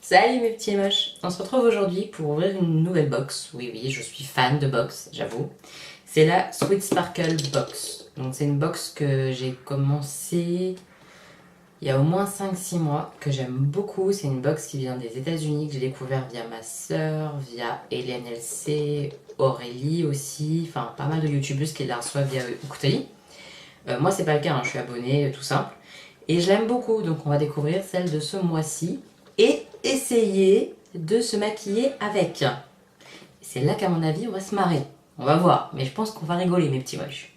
Salut mes petits moches. On se retrouve aujourd'hui pour ouvrir une nouvelle box. Oui, je suis fan de box, j'avoue. C'est la Sweet Sparkle Box. Donc c'est une box que j'ai commencé il y a au moins 5-6 mois, que j'aime beaucoup. C'est une box qui vient des États-Unis, que j'ai découvert via ma sœur, via Hélène LC, Aurélie aussi, enfin pas mal de youtubeuses qui la reçoivent via Octali. Moi c'est pas le cas, hein, je suis abonnée, tout simple. Et je l'aime beaucoup, donc on va découvrir celle de ce mois-ci et essayer de se maquiller avec. C'est là qu'à mon avis on va se marrer. On va voir, mais je pense qu'on va rigoler mes petits moches.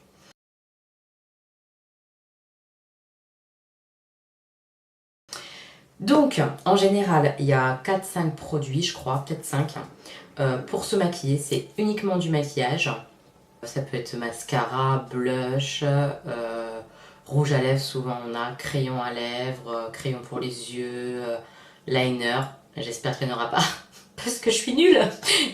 Donc, en général, il y a 4-5 produits, je crois, peut-être 5. Pour se maquiller, c'est uniquement du maquillage. Ça peut être mascara, blush, rouge à lèvres, souvent on a crayon à lèvres, crayon pour les yeux, liner. J'espère qu'il n'y en aura pas parce que je suis nulle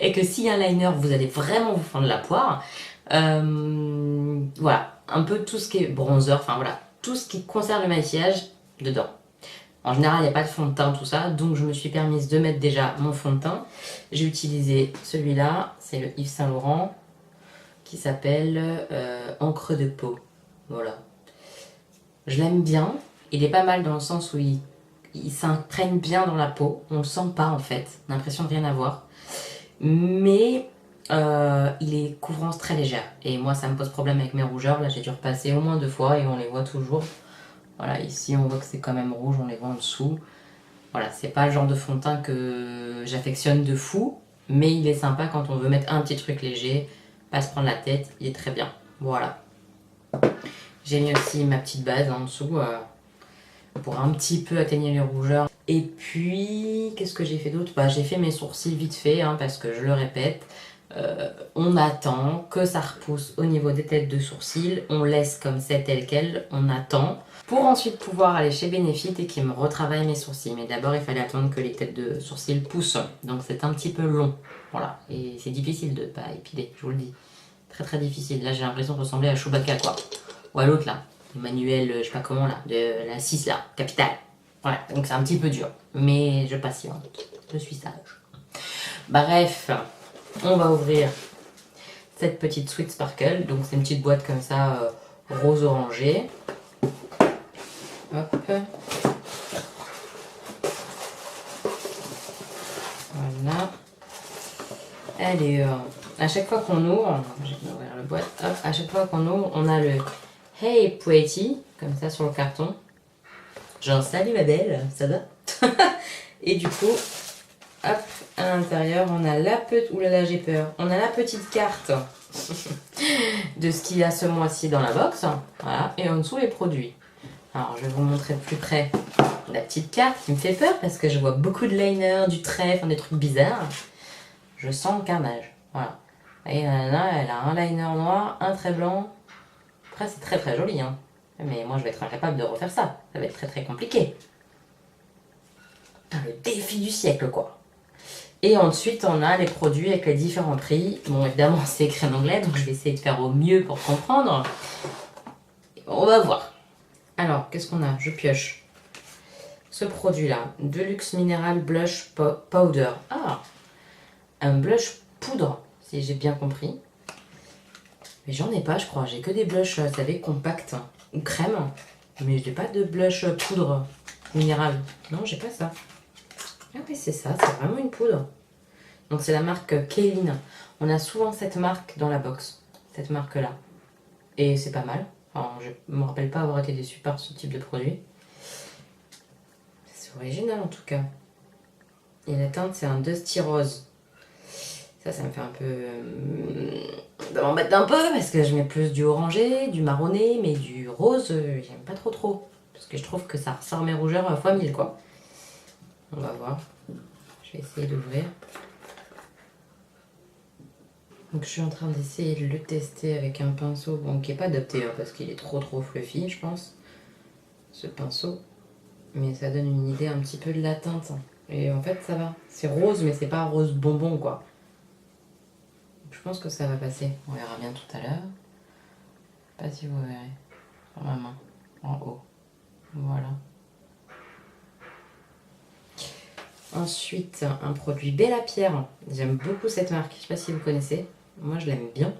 et que s'il y a un liner, vous allez vraiment vous fendre la poire. Voilà, un peu tout ce qui est bronzer, enfin voilà, tout ce qui concerne le maquillage dedans. En général, il n'y a pas de fond de teint, tout ça, donc je me suis permise de mettre déjà mon fond de teint. J'ai utilisé celui-là, c'est le Yves Saint Laurent, qui s'appelle Encre de peau. Voilà. Je l'aime bien. Il est pas mal dans le sens où il s'imprègne bien dans la peau. On le sent pas en fait. On a l'impression de rien avoir. Mais il est couvrance très légère. Et moi, ça me pose problème avec mes rougeurs. Là, j'ai dû repasser au moins 2 fois et on les voit toujours. Voilà, ici, on voit que c'est quand même rouge. On les voit en dessous. Voilà, c'est pas le genre de fond de teint que j'affectionne de fou. Mais il est sympa quand on veut mettre un petit truc léger. Pas se prendre la tête. Il est très bien. Voilà. J'ai mis aussi ma petite base en dessous pour un petit peu atténuer les rougeurs. Et puis, qu'est-ce que j'ai fait d'autre? J'ai fait mes sourcils vite fait, hein, parce que je le répète, on attend que ça repousse au niveau des têtes de sourcils, on laisse comme c'est tel quel, on attend, pour ensuite pouvoir aller chez Benefit et qu'ils me retravaillent mes sourcils. Mais d'abord, il fallait attendre que les têtes de sourcils poussent, donc c'est un petit peu long. Voilà, et c'est difficile de pas épiler, je vous le dis. Très très difficile. Là, j'ai l'impression de ressembler à Chewbacca, quoi. Ou à l'autre, là. Emmanuel, je sais pas comment, là. De la 6, là. Capitale. Voilà, donc c'est un petit peu dur. Mais je patiente. Je suis sage. Bref, on va ouvrir cette petite Sweet Sparkle. Donc, c'est une petite boîte comme ça, rose orangé. Hop. Voilà. Elle est... à chaque fois qu'on ouvre, je vais ouvrir la boîte, hop, à chaque fois qu'on ouvre, on a le Hey Pretty, comme ça sur le carton. Genre salut ma belle, ça va? Et du coup, hop, à l'intérieur, on a la petite... Oulala, j'ai peur. On a la petite carte de ce qu'il y a ce mois-ci dans la box. Voilà, et en dessous les produits. Alors, je vais vous montrer de plus près la petite carte qui me fait peur parce que je vois beaucoup de liner, du trait, enfin des trucs bizarres. Je sens le carnage. Voilà. Et là, elle a un liner noir, un trait blanc. Après, c'est très très joli, hein. Mais moi, je vais être incapable de refaire ça. Ça va être très très compliqué. Le défi du siècle, quoi. Et ensuite, on a les produits avec les différents prix. Bon, évidemment, c'est écrit en anglais, donc je vais essayer de faire au mieux pour comprendre. On va voir. Alors, qu'est-ce qu'on a? Je pioche. Ce produit-là, Deluxe Mineral Blush Powder. Ah, un blush poudre, si j'ai bien compris. Mais j'en ai pas, je crois. J'ai que des blushs, vous savez, compacts ou crème. Mais j'ai pas de blush poudre minéral. Non, j'ai pas ça. Ah oui, c'est ça, c'est vraiment une poudre. Donc c'est la marque Kaylin. On a souvent cette marque dans la box. Cette marque-là. Et c'est pas mal. Alors, je me rappelle pas avoir été déçue par ce type de produit. C'est original en tout cas. Et la teinte, c'est un Dusty Rose. Ça me fait un peu... ça m'embête un peu parce que je mets plus du orangé, du marronné, mais du rose, j'aime pas trop. Parce que je trouve que ça ressort mes rougeurs fois 1000, quoi. On va voir. Je vais essayer d'ouvrir. Donc je suis en train d'essayer de le tester avec un pinceau, bon, qui n'est pas adapté, hein, parce qu'il est trop fluffy, je pense, ce pinceau. Mais ça donne une idée un petit peu de la teinte. Et en fait, ça va. C'est rose, mais c'est pas rose bonbon, quoi. Je pense que ça va passer. On verra bien tout à l'heure. Pas si vous verrez. Sur ma main. En haut. Voilà. ensuite un produit Bella Pierre. J'aime beaucoup cette marque. Je sais pas si vous connaissez. Moi, je l'aime bien.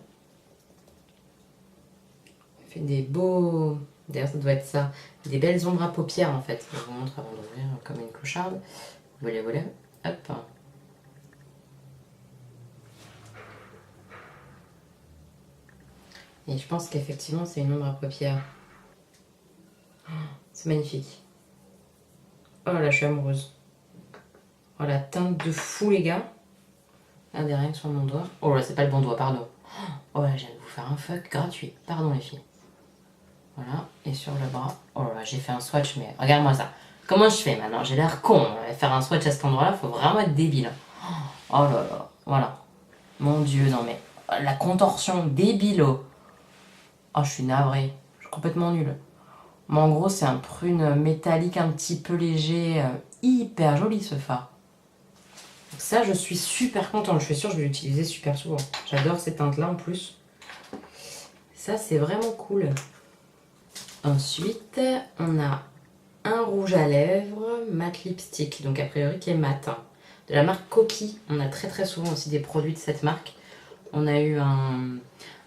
Elle fait des beaux... D'ailleurs, ça doit être ça. Des belles ombres à paupières, en fait. Je vous montre avant d'ouvrir comme une clocharde. Voilà, voilà. Hop. Et je pense qu'effectivement, c'est une ombre à paupières. Oh, c'est magnifique. Oh là, je suis amoureuse. Oh, la teinte de fou, les gars. Regardez rien que sur mon doigt. Oh là, c'est pas le bon doigt, pardon. Oh là, je viens de vous faire un fuck gratuit. Pardon, les filles. Voilà, et sur le bras. Oh là, j'ai fait un swatch, mais regarde-moi ça. Comment je fais maintenant? J'ai l'air con. Faire un swatch à cet endroit-là, faut vraiment être débile. Oh là là, voilà. Mon Dieu, non mais... La contorsion débilo. Oh, je suis navrée. Je suis complètement nulle. Mais en gros, c'est un prune métallique un petit peu léger. Hyper joli, ce fard. Donc ça, je suis super contente. Je suis sûre que je vais l'utiliser super souvent. J'adore ces teintes-là, en plus. Ça, c'est vraiment cool. Ensuite, on a un rouge à lèvres matte lipstick, donc a priori qui est matin. De la marque Coquille, on a très souvent aussi des produits de cette marque. On a eu un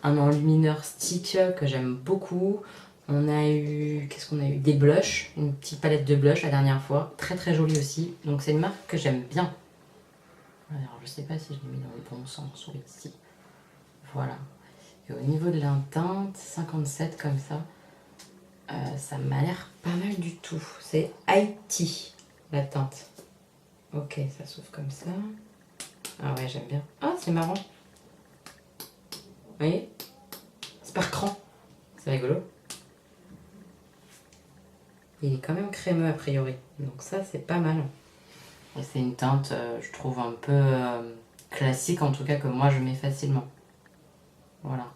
enlumineur stick que j'aime beaucoup. On a eu, qu'est-ce qu'on a eu? Des blushs, une petite palette de blush la dernière fois. Très jolie aussi, donc c'est une marque que j'aime bien. Alors je sais pas si je l'ai mis dans le bon sens ou ici. Voilà. Et au niveau de la teinte, 57 comme ça. Ça m'a l'air pas mal du tout. C'est Haïti, la teinte. Ok, ça s'ouvre comme ça. Ah ouais, j'aime bien. Ah, c'est marrant. Vous voyez? C'est par cran. C'est rigolo. Il est quand même crémeux a priori. Donc ça, c'est pas mal. Et c'est une teinte, je trouve, un peu classique, en tout cas, que moi, je mets facilement. Voilà.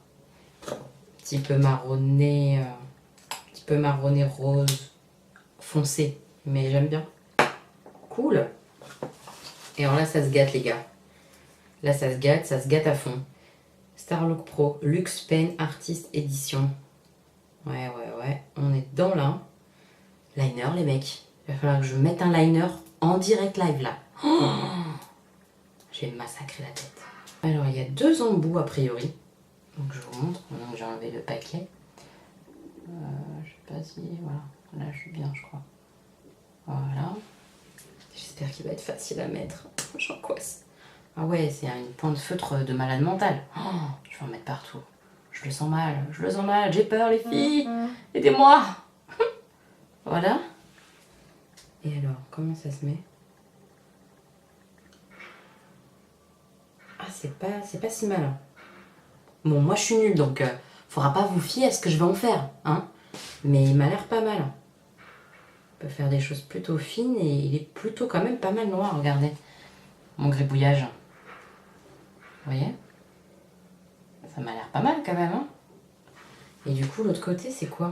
Un petit peu marronné... marronné rose foncé, mais j'aime bien. Cool. Et alors là, ça se gâte, les gars. Là, ça se gâte à fond. Starlook Pro Luxe Pen Artist Edition. Ouais, on est dans là. Liner, les mecs. Il va falloir que je mette un liner en direct live là. Oh, je vais me massacrer la tête. Alors, il y a 2 embouts a priori. Donc, je vous montre pendant que j'ai enlevé le paquet. Je sais pas si... Voilà. Là, je suis bien, je crois. Voilà. J'espère qu'il va être facile à mettre. J'angoisse. Ah ouais, c'est une pointe de feutre de malade mental. Oh, je vais en mettre partout. Je le sens mal. J'ai peur, les filles. Aidez-moi. Voilà. Et alors, comment ça se met? Ah, c'est pas si mal. Hein. Bon, moi, je suis nulle, donc... faudra pas vous fier à ce que je vais en faire, hein. Mais il m'a l'air pas mal. On peut faire des choses plutôt fines et il est plutôt quand même pas mal noir, regardez. Mon gribouillage. Vous voyez? Ça m'a l'air pas mal quand même, hein. Et du coup, l'autre côté, c'est quoi?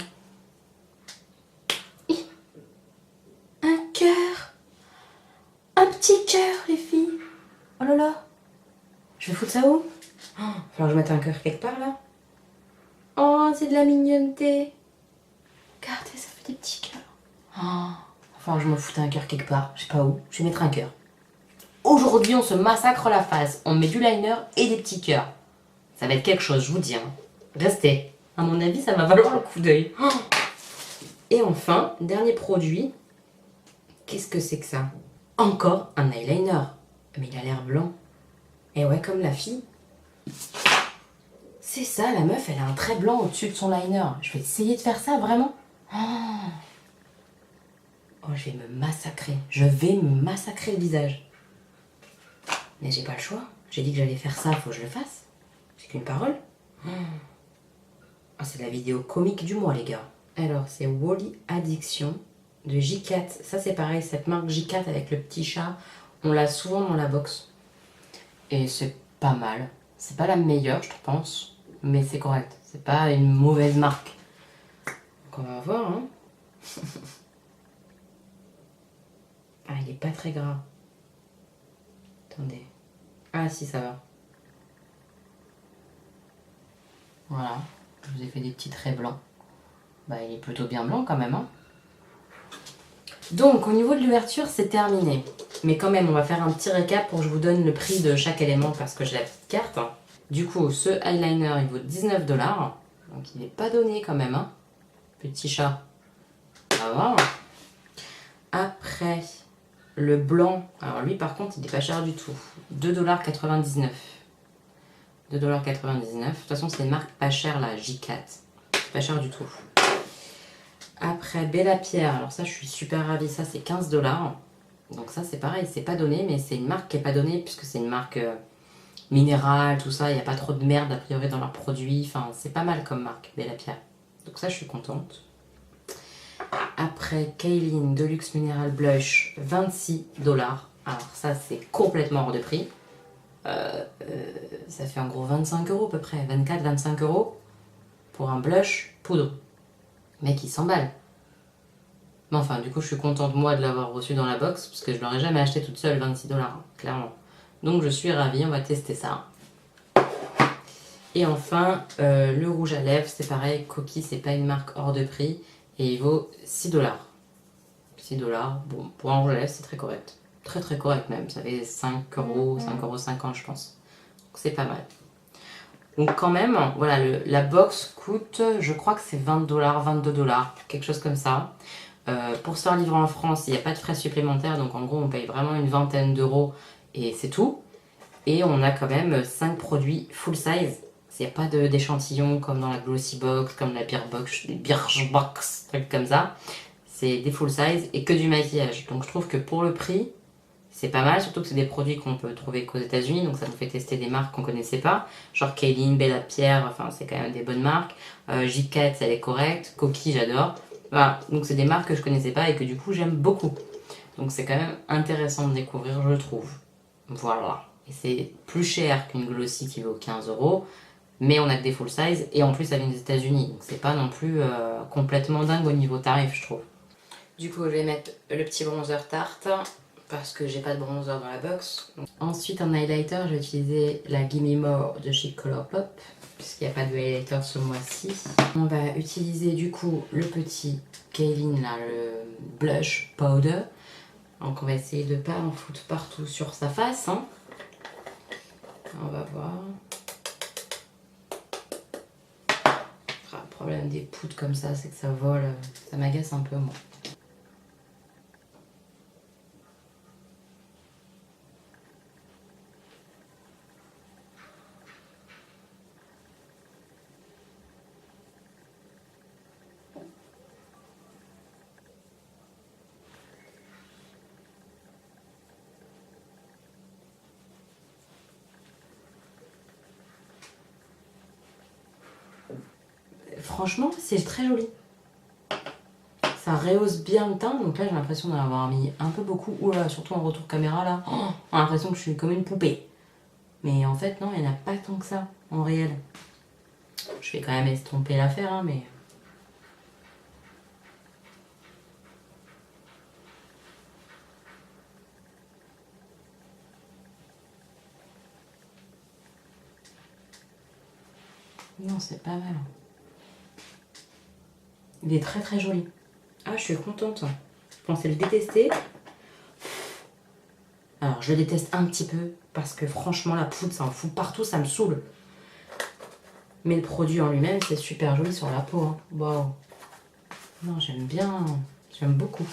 Un cœur. Un petit cœur, les filles. Oh là là. Je vais foutre ça où? Oh, il va falloir que je mette un cœur quelque part, là. Oh, c'est de la mignonneté. Regardez, ça fait des petits cœurs. Oh, il va falloir que je me foute un cœur quelque part. Je sais pas où. Je vais mettre un cœur. Aujourd'hui, on se massacre la face. On met du liner et des petits cœurs. Ça va être quelque chose, je vous dis. Hein. Restez. À mon avis, ça va valoir le coup d'œil. Oh. Et enfin, dernier produit. Qu'est-ce que c'est que ça? Encore un eyeliner. Mais il a l'air blanc. Et ouais, comme la fille. C'est ça, la meuf, elle a un trait blanc au-dessus de son liner. Je vais essayer de faire ça, vraiment. Oh, je vais me massacrer. Je vais me massacrer le visage. Mais j'ai pas le choix. J'ai dit que j'allais faire ça, faut que je le fasse. C'est qu'une parole. Oh, c'est la vidéo comique du mois, les gars. Alors, c'est Wally Addiction de J4. Ça, c'est pareil, cette marque J4 avec le petit chat, on l'a souvent dans la box. Et c'est pas mal. C'est pas la meilleure, je pense. Mais c'est correct. C'est pas une mauvaise marque. Donc, on va voir, hein. Ah, il est pas très gras. Attendez. Ah, si, ça va. Voilà. Je vous ai fait des petits traits blancs. Bah, il est plutôt bien blanc quand même, hein. Donc, au niveau de l'ouverture, c'est terminé. Mais quand même, on va faire un petit récap pour que je vous donne le prix de chaque élément parce que j'ai la petite carte. Du coup, ce eyeliner, il vaut 19 $. Donc il n'est pas donné quand même, hein. Petit chat. On va voir. Après, le blanc. Alors lui, par contre, il n'est pas cher du tout. 2,99 $. 2,99 $. De toute façon, c'est une marque pas chère, là, J4. C'est pas cher du tout. Après, Bella Pierre. Alors ça, je suis super ravie. Ça, c'est 15 $. Donc ça, c'est pareil. C'est pas donné, mais c'est une marque qui n'est pas donnée puisque c'est une marque minérale, tout ça. Il n'y a pas trop de merde, a priori, dans leurs produits. Enfin, c'est pas mal comme marque, Bella Pierre. Donc ça, je suis contente. Après, Kaylin Deluxe Mineral Blush, 26 $. Alors ça, c'est complètement hors de prix. Ça fait en gros 25 € à peu près, 24-25 € pour un blush poudre. Mec, il s'emballe. Mais enfin, du coup, je suis contente moi de l'avoir reçu dans la box parce que je ne l'aurais jamais acheté toute seule, 26 $, clairement. Donc je suis ravie, on va tester ça. Et enfin, le rouge à lèvres, c'est pareil, Coty, c'est pas une marque hors de prix et il vaut 6 $. 6 $, bon, pour un rouge à lèvres, c'est très correct. Très très correct même, ça fait 5 €, 5,50 € je pense. Donc c'est pas mal. Donc quand même, voilà, la box coûte, je crois que c'est 20 $, 22 $, quelque chose comme ça. Pour se faire livrer en France, il n'y a pas de frais supplémentaires, donc en gros on paye vraiment une vingtaine d'euros et c'est tout. Et on a quand même 5 produits full size. Il n'y a pas d'échantillons comme dans la Glossy Box, comme la Birchbox, trucs comme ça. C'est des full size et que du maquillage. Donc je trouve que pour le prix, c'est pas mal, surtout que c'est des produits qu'on peut trouver qu'aux États-Unis, donc ça nous fait tester des marques qu'on connaissait pas. Genre Kaylin, Bella Pierre, enfin c'est quand même des bonnes marques. J4, elle est correcte. Coty, j'adore. Voilà, donc c'est des marques que je connaissais pas et que du coup j'aime beaucoup. Donc c'est quand même intéressant de découvrir, je trouve. Voilà. Et c'est plus cher qu'une Glossy qui vaut 15 €, mais on a que des full size et en plus ça vient des États-Unis. Donc c'est pas non plus complètement dingue au niveau tarif, je trouve. Du coup, je vais mettre le petit bronzer Tarte parce que j'ai pas de bronzer dans la box. Ensuite, en highlighter, je vais utiliser la Gimme More de chez Colourpop puisqu'il n'y a pas de highlighter ce mois-ci. On va utiliser du coup le petit Kaylin, là, le blush powder. Donc on va essayer de ne pas en foutre partout sur sa face, hein. On va voir. Le problème des poudres comme ça, c'est que ça vole. Ça m'agace un peu, moi. Franchement, c'est très joli. Ça rehausse bien le teint, donc là j'ai l'impression d'en avoir mis un peu beaucoup. Oula, surtout en retour caméra là, on a l'impression que je suis comme une poupée. Mais en fait non, il n'y en a pas tant que ça en réel. Je vais quand même estomper l'affaire, hein, mais... Non, c'est pas mal. Il est très très joli. Ah, je suis contente. Je pensais le détester. Alors, je le déteste un petit peu parce que franchement, la poudre, ça en fout partout, ça me saoule. Mais le produit en lui-même, c'est super joli sur la peau. Hein. Waouh. Non, j'aime bien. J'aime beaucoup.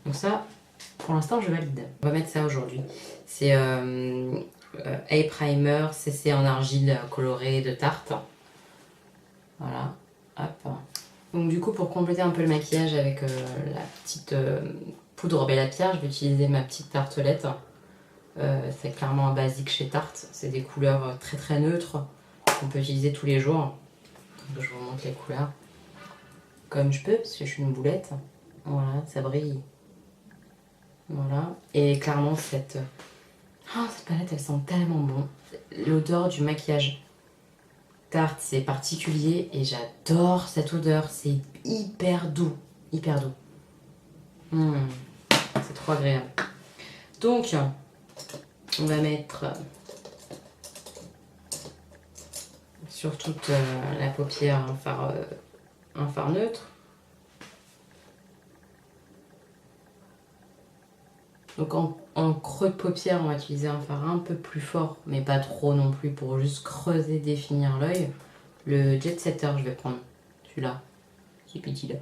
Donc ça, pour l'instant, je valide. On va mettre ça aujourd'hui. C'est Eye Primer CC en argile colorée de Tarte. Voilà. Hop. Donc du coup, pour compléter un peu le maquillage avec la petite poudre Bella Pierre, je vais utiliser ma petite tartelette. C'est clairement un basique chez Tarte. C'est des couleurs très très neutres qu'on peut utiliser tous les jours. Donc, je vous montre les couleurs comme je peux parce que je suis une boulette. Voilà, ça brille. Voilà. Et clairement, cette palette, elle sent tellement bon. L'odeur du maquillage Tarte, c'est particulier et j'adore cette odeur. C'est hyper doux. Hyper doux. C'est trop agréable. Donc, on va mettre sur toute la paupière un fard neutre. Donc en creux de paupière, on va utiliser un fard un peu plus fort, mais pas trop non plus pour juste creuser, définir l'œil. Le Jet Setter, je vais prendre celui-là, ce petit là.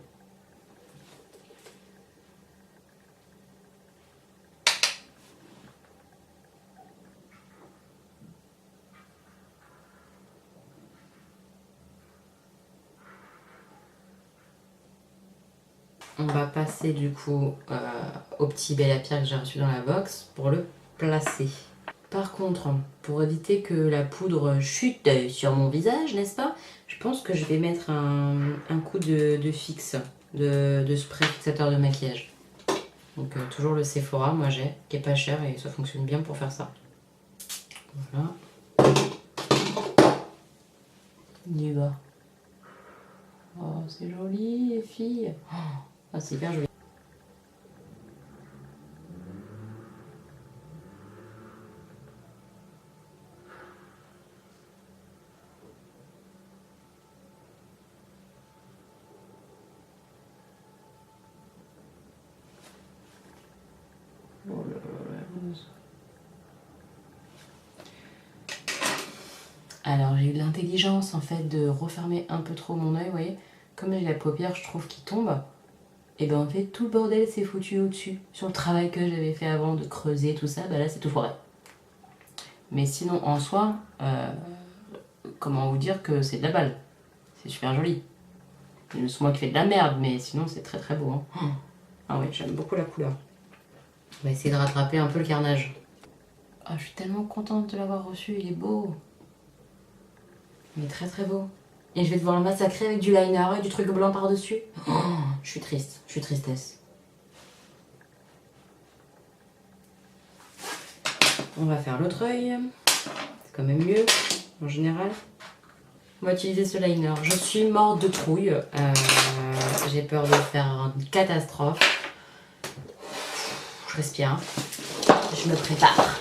On va passer du coup au petit bel à pierre que j'ai reçu dans la box pour le placer. Par contre, pour éviter que la poudre chute sur mon visage, n'est-ce pas? Je pense que je vais mettre un coup de fixe, de spray fixateur de maquillage. Donc toujours le Sephora, moi j'ai, qui est pas cher et ça fonctionne bien pour faire ça. Voilà. On y va. Oh, c'est joli les filles. Oh, c'est hyper joli. Oh là là, la rose. Alors j'ai eu de l'intelligence en fait de refermer un peu trop mon œil, vous voyez. Comme j'ai la paupière, je trouve qui tombe. Et ben en fait tout le bordel s'est foutu au-dessus. Sur le travail que j'avais fait avant de creuser tout ça, bah là c'est tout foiré. Mais sinon en soi, comment vous dire que c'est de la balle. C'est super joli. C'est juste moi qui fais de la merde, mais sinon c'est très très beau. Hein. Ah oui, j'aime beaucoup la couleur. On va essayer de rattraper un peu le carnage. Ah, je suis tellement contente de l'avoir reçu, il est beau. Il est très très beau. Et je vais devoir le massacrer avec du liner et du truc blanc par-dessus. Oh, je suis triste, je suis tristesse. On va faire l'autre œil. C'est quand même mieux, en général. On va utiliser ce liner. Je suis morte de trouille. J'ai peur de faire une catastrophe. Je respire. Je me prépare.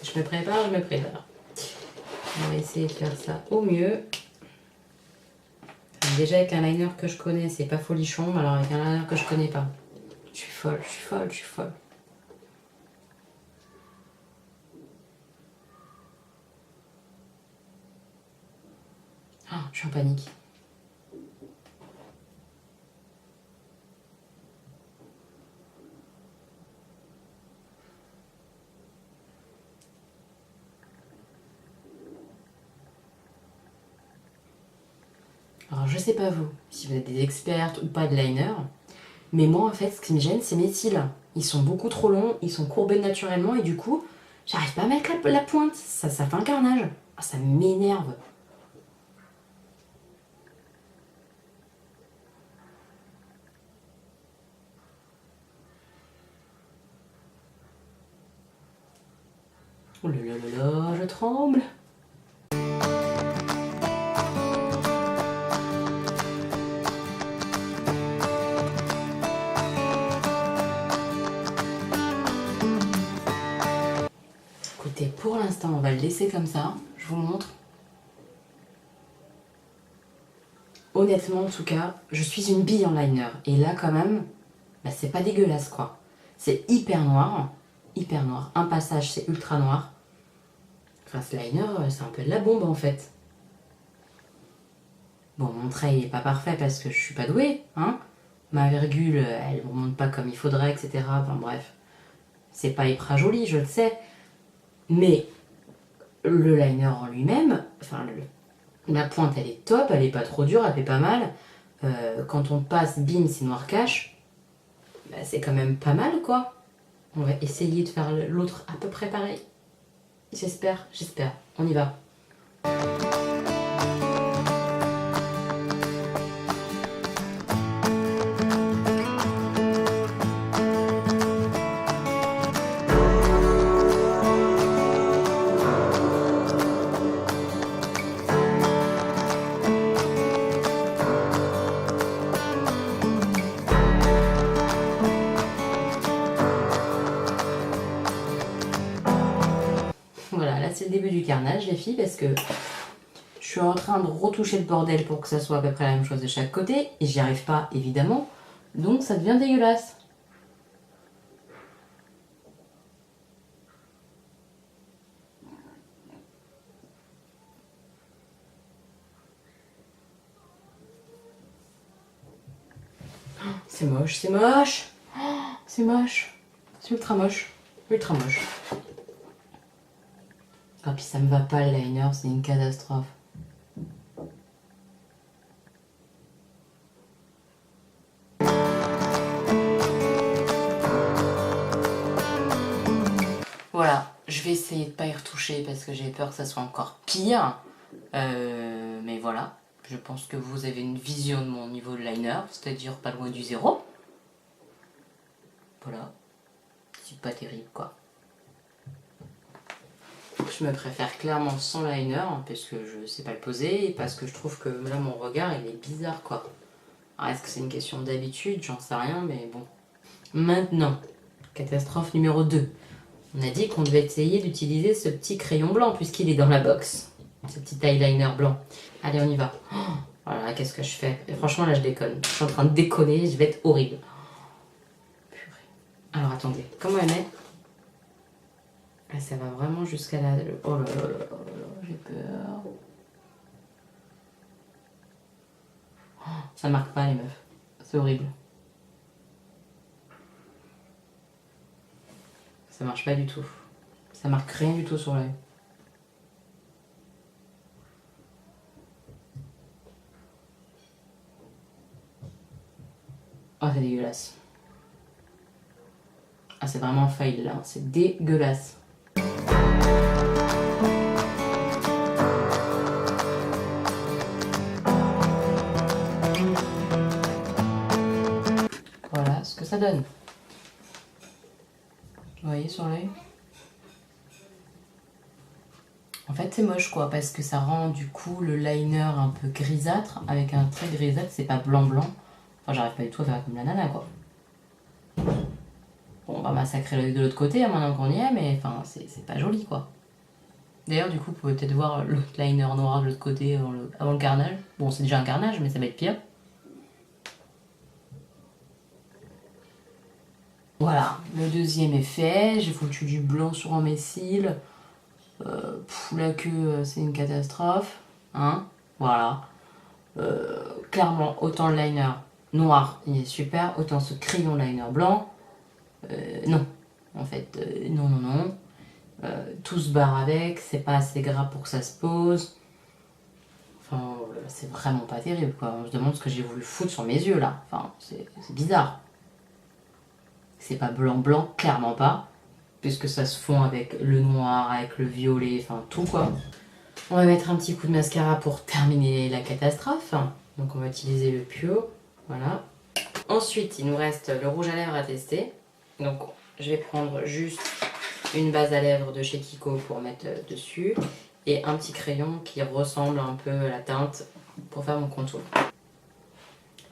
Je me prépare. On va essayer de faire ça au mieux. Déjà avec un liner que je connais, c'est pas folichon, mais alors avec un liner que je connais pas. Je suis folle. Oh, je suis en panique. Alors je sais pas vous, si vous êtes des expertes ou pas de liner, mais moi en fait ce qui me gêne c'est mes cils. Ils sont beaucoup trop longs, ils sont courbés naturellement et du coup j'arrive pas à mettre la pointe, ça fait un carnage. Ah, ça m'énerve. Oh là là là là, je tremble. Écoutez, pour l'instant, on va le laisser comme ça. Je vous montre. Honnêtement, en tout cas, je suis une bille en liner. Et là, quand même, bah, c'est pas dégueulasse, quoi. C'est hyper noir. Hyper noir. Un passage, c'est ultra noir. Enfin, ce liner, c'est un peu de la bombe, en fait. Bon, mon trait, il est pas parfait parce que je suis pas douée, hein. Ma virgule, elle ne remonte pas comme il faudrait, etc. Enfin, bref. C'est pas hyper joli, je le sais. Mais le liner en lui-même, enfin, la pointe, elle est top, elle est pas trop dure, elle fait pas mal. Quand on passe, bim, c'est noir cache. Bah, c'est quand même pas mal, quoi. On va essayer de faire l'autre à peu près pareil. J'espère. On y va. Voilà, là c'est le début du carnage les filles parce que je suis en train de retoucher le bordel pour que ça soit à peu près la même chose de chaque côté et j'y arrive pas évidemment, donc ça devient dégueulasse. C'est moche, c'est moche. Oh, c'est moche. C'est ultra moche. Ultra moche. Ah, puis ça me va pas le liner, c'est une catastrophe. Voilà, je vais essayer de pas y retoucher parce que j'ai peur que ça soit encore pire. Mais voilà, je pense que vous avez une vision de mon niveau de liner, c'est-à-dire pas loin du zéro. Voilà, c'est pas terrible quoi. Je me préfère clairement sans liner parce que je sais pas le poser et parce que je trouve que là mon regard il est bizarre quoi. Alors est-ce que c'est une question d'habitude? J'en sais rien mais bon. Maintenant, catastrophe numéro 2. On a dit qu'on devait essayer d'utiliser ce petit crayon blanc puisqu'il est dans la box. Ce petit eyeliner blanc. Allez on y va. Oh, voilà, qu'est-ce que je fais? Et franchement là je déconne. Je suis en train de déconner, je vais être horrible. Purée. Alors attendez, comment elle met? Ah, ça va vraiment jusqu'à la... Oh là là là là là, j'ai peur. Oh, ça marque pas les meufs. C'est horrible. Ça marche pas du tout. Ça marque rien du tout sur l'œil. Oh, c'est dégueulasse. Ah, c'est vraiment un fail là. C'est dégueulasse. Voilà ce que ça donne. Vous voyez sur l'œil? En fait c'est moche quoi parce que ça rend du coup le liner un peu grisâtre avec un trait grisâtre, c'est pas blanc blanc. Enfin j'arrive pas du tout à faire comme la nana quoi. Bon on va massacrer l'œil de l'autre côté hein, maintenant qu'on y est mais enfin c'est pas joli quoi. D'ailleurs du coup vous pouvez peut-être voir l'autre liner noir de l'autre côté avant le carnage. Bon c'est déjà un carnage mais ça va être pire. Voilà, le deuxième est fait, j'ai foutu du blanc sur mes cils. La queue, c'est une catastrophe. Hein, voilà. Clairement, autant le liner noir, il est super, autant ce crayon liner blanc, non. En fait, non, non, non. Tout se barre avec, c'est pas assez gras pour que ça se pose. Enfin, c'est vraiment pas terrible, quoi. On se demande ce que j'ai voulu foutre sur mes yeux, là. Enfin, c'est bizarre. C'est pas blanc-blanc, clairement pas. Puisque ça se fond avec le noir, avec le violet, enfin tout, quoi. On va mettre un petit coup de mascara pour terminer la catastrophe. Donc on va utiliser le Puo, voilà. Ensuite, il nous reste le rouge à lèvres à tester. Donc je vais prendre juste une base à lèvres de chez Kiko pour mettre dessus. Et un petit crayon qui ressemble un peu à la teinte pour faire mon contour.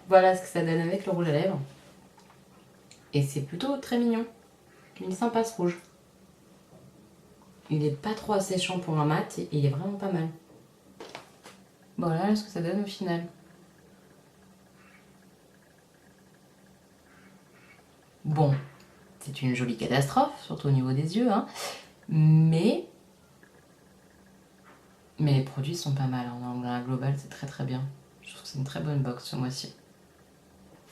Voilà ce que ça donne avec le rouge à lèvres. Et c'est plutôt très mignon. Il est sympa ce rouge. Il est pas trop asséchant pour un mat et il est vraiment pas mal. Voilà ce que ça donne au final. Bon, c'est une jolie catastrophe, surtout au niveau des yeux, hein. Mais les produits sont pas mal, hein. Dans la globale, c'est très très bien. Je trouve que c'est une très bonne box ce mois-ci.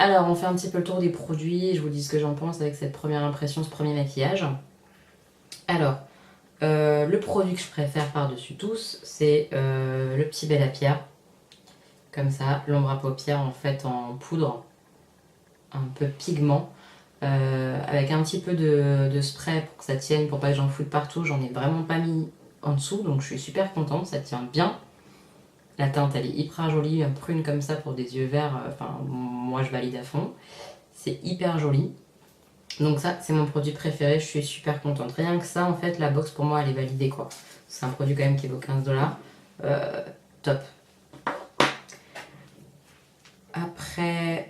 Alors, on fait un petit peu le tour des produits. Je vous dis ce que j'en pense avec cette première impression, ce premier maquillage. Alors, le produit que je préfère par-dessus tous, c'est le petit Bella Pierre. Comme ça, l'ombre à paupières en fait en poudre, un peu pigment. Avec un petit peu de spray pour que ça tienne, pour pas que j'en foute partout. J'en ai vraiment pas mis en dessous, donc je suis super contente, ça tient bien. La teinte elle est hyper jolie, prune comme ça pour des yeux verts, enfin moi je valide à fond. C'est hyper joli. Donc ça c'est mon produit préféré, je suis super contente. Rien que ça en fait, la box pour moi elle est validée quoi. C'est un produit quand même qui vaut 15$. Top. Après,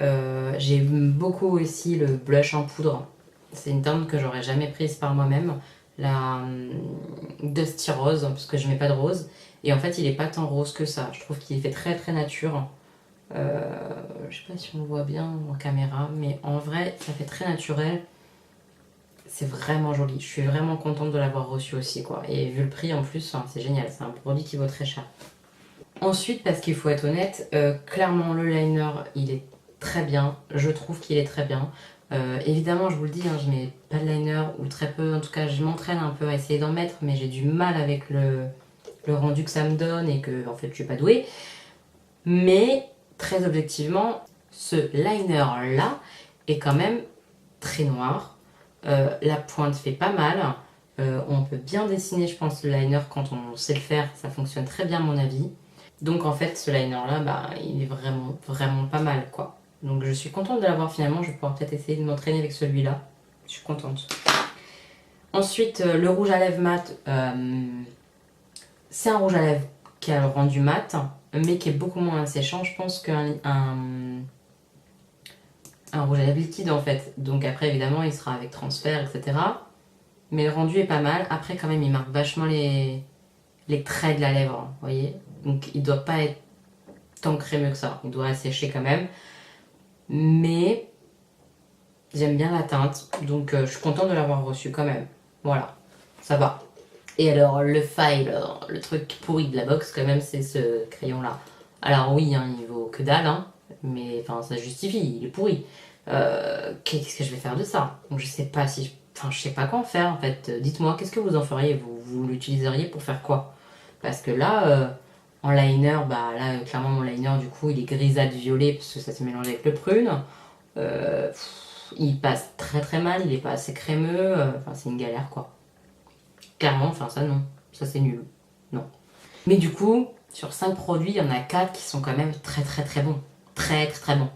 j'aime beaucoup aussi le blush en poudre. C'est une teinte que j'aurais jamais prise par moi-même. La Dusty Rose, parce que je mets pas de rose. Et en fait, il est pas tant rose que ça. Je trouve qu'il fait très très nature. Je sais pas si on le voit bien en caméra, mais en vrai, ça fait très naturel. C'est vraiment joli. Je suis vraiment contente de l'avoir reçu aussi, quoi. Et vu le prix en plus, c'est génial. C'est un produit qui vaut très cher. Ensuite, parce qu'il faut être honnête, clairement le liner il est très bien. Je trouve qu'il est très bien. Évidemment, je vous le dis, hein, je mets pas de liner ou très peu. En tout cas, je m'entraîne un peu à essayer d'en mettre, mais j'ai du mal avec le rendu que ça me donne et que en fait je suis pas douée. Mais très objectivement, ce liner là est quand même très noir. La pointe fait pas mal. On peut bien dessiner, je pense, le liner quand on sait le faire. Ça fonctionne très bien à mon avis. Donc en fait, ce liner là, bah, il est vraiment, vraiment pas mal quoi. Donc je suis contente de l'avoir finalement. Je vais pouvoir peut-être essayer de m'entraîner avec celui-là. Je suis contente. Ensuite, le rouge à lèvres mat. C'est un rouge à lèvres qui a le rendu mat, mais qui est beaucoup moins séchant, je pense, un rouge à lèvres liquide en fait. Donc après, évidemment, il sera avec transfert, etc. Mais le rendu est pas mal. Après, quand même, il marque vachement les traits de la lèvre, vous voyez. Donc il doit pas être tant crémeux que ça. Il doit assécher quand même. Mais j'aime bien la teinte, donc je suis contente de l'avoir reçu quand même. Voilà, ça va. Et alors, le file, le truc pourri de la box, quand même, c'est ce crayon-là. Alors oui, hein, il vaut que dalle, hein, mais enfin, ça justifie, il est pourri. Qu'est-ce que je vais faire de ça? Donc je sais pas si... Enfin, je sais pas quoi en faire, en fait. Dites-moi, qu'est-ce que vous en feriez? Vous l'utiliseriez pour faire quoi? Parce que là, en liner, bah là, clairement, mon liner, du coup, il est grisâtre violet, parce que ça se mélange avec le prune. Il passe très très mal, il est pas assez crémeux, enfin, c'est une galère, quoi. Clairement, enfin ça non, ça c'est nul, non. Mais du coup, sur 5 produits, il y en a 4 qui sont quand même très très très bons. Très très très bons.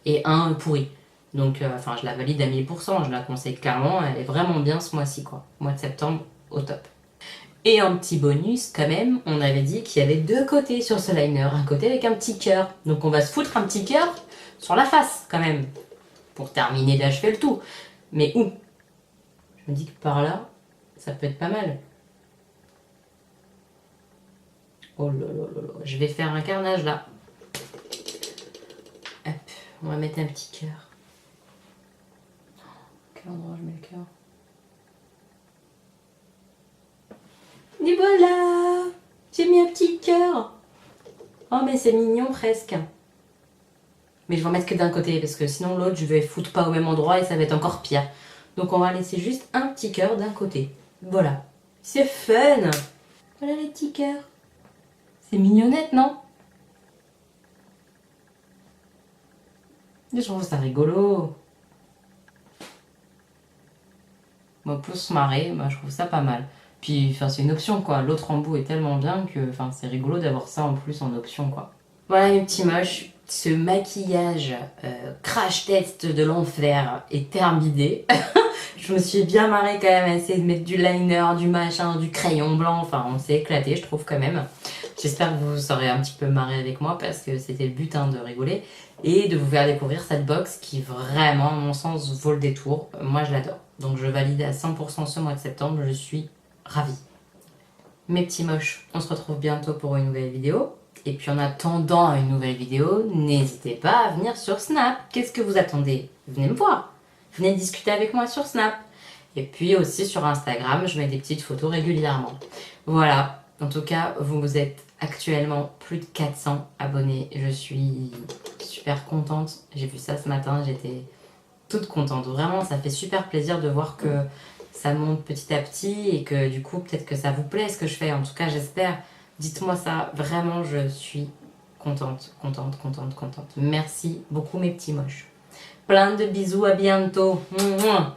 Et un pourri. Donc, enfin, je la valide à 1000%, je la conseille clairement, elle est vraiment bien ce mois-ci, quoi. Mois de septembre, au top. Et en petit bonus, quand même, on avait dit qu'il y avait 2 côtés sur ce liner. Un côté avec un petit cœur. Donc on va se foutre un petit cœur sur la face, quand même. Pour terminer d'achever le tout. Mais où? Je me dis que par là, ça peut être pas mal. Oh là là là là, je vais faire un carnage là. Hop, on va mettre un petit cœur. Quel endroit je mets le cœur? Et voilà! J'ai mis un petit cœur. Oh mais c'est mignon presque. Mais je vais en mettre que d'un côté parce que sinon l'autre je vais foutre pas au même endroit et ça va être encore pire. Donc on va laisser juste un petit cœur d'un côté. Voilà. C'est fun! Voilà les petits cœurs. C'est mignonnette, non? Je trouve ça rigolo. Bon, pour se marrer, moi, je trouve ça pas mal. Puis, enfin, c'est une option, quoi. L'autre embout est tellement bien que, enfin, c'est rigolo d'avoir ça en plus en option, quoi. Voilà les petits moches. Ce maquillage crash test de l'enfer est terminé. Je me suis bien marrée quand même à essayer de mettre du liner, du machin, du crayon blanc. Enfin, on s'est éclaté, je trouve quand même. J'espère que vous serez un petit peu marré avec moi parce que c'était le but hein, de rigoler et de vous faire découvrir cette box qui vraiment, à mon sens, vaut le détour. Moi, je l'adore. Donc, je valide à 100% ce mois de septembre. Je suis ravie. Mes petits moches, on se retrouve bientôt pour une nouvelle vidéo. Et puis en attendant une nouvelle vidéo, n'hésitez pas à venir sur Snap. Qu'est-ce que vous attendez? Venez me voir. Venez discuter avec moi sur Snap. Et puis aussi sur Instagram, je mets des petites photos régulièrement. Voilà. En tout cas, vous êtes actuellement plus de 400 abonnés. Je suis super contente. J'ai vu ça ce matin, j'étais toute contente. Vraiment, ça fait super plaisir de voir que ça monte petit à petit et que du coup, peut-être que ça vous plaît ce que je fais. En tout cas, j'espère. Dites-moi ça. Vraiment, je suis contente, contente, contente, contente. Merci beaucoup mes petits moches. Plein de bisous, à bientôt. Mouah.